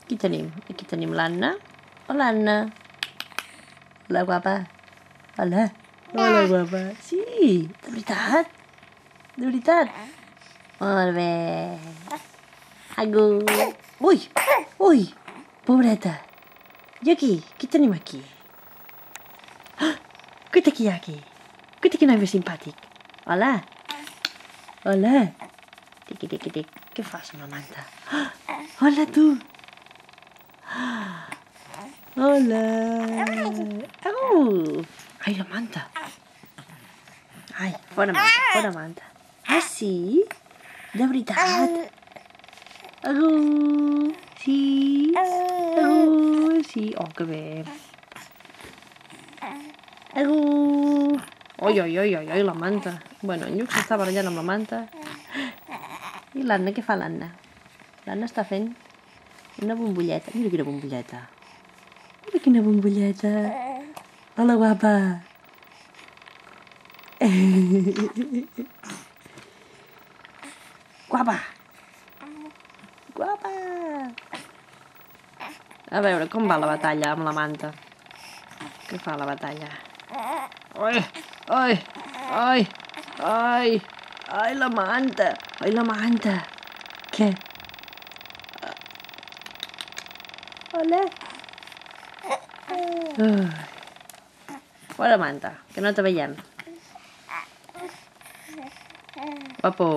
Qui tenim? Aquí tenim l'Anna. Hola, Anna. Hola, guapa. Hola. Hola, guapa. Sí, de veritat. De veritat. Molt bé. Agu. Ui, ui, pobreta. I aquí? Qui tenim aquí? Guaita qui hi ha aquí? Guaita quin noi més simpàtic. Hola. Hola. Tiqui, tiqui, tic. Què fas amb la manta? Hola, tu. Hola. Au. Ai, la manta. Ai, fora manta, fora manta. Ah, sí? De veritat? Agu. Sí. Agu. Sí. Oh, que bé. Agu. Oi, oi, oi, oi, oi, la manta. Bueno, en Lluc s'està barallant amb la manta. I l'Anna, què fa l'Anna? L'Anna està fent una bombolleta. Mira quina bombolleta. Mira quina bombolleta. Hola, guapa. Guapa. Guapa. A veure, com va la batalla amb la manta? Què fa la batalla? Ai, ai, ai, ai, ai, la manta. Ai, la manta. Què? Hola. Fora manta, que no te veiem. Guapo.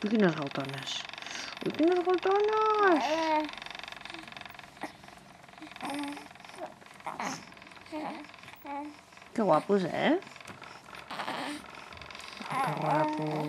Ui, quines galtones. Ui, quines galtones. Que guapos, eh? Que guapos.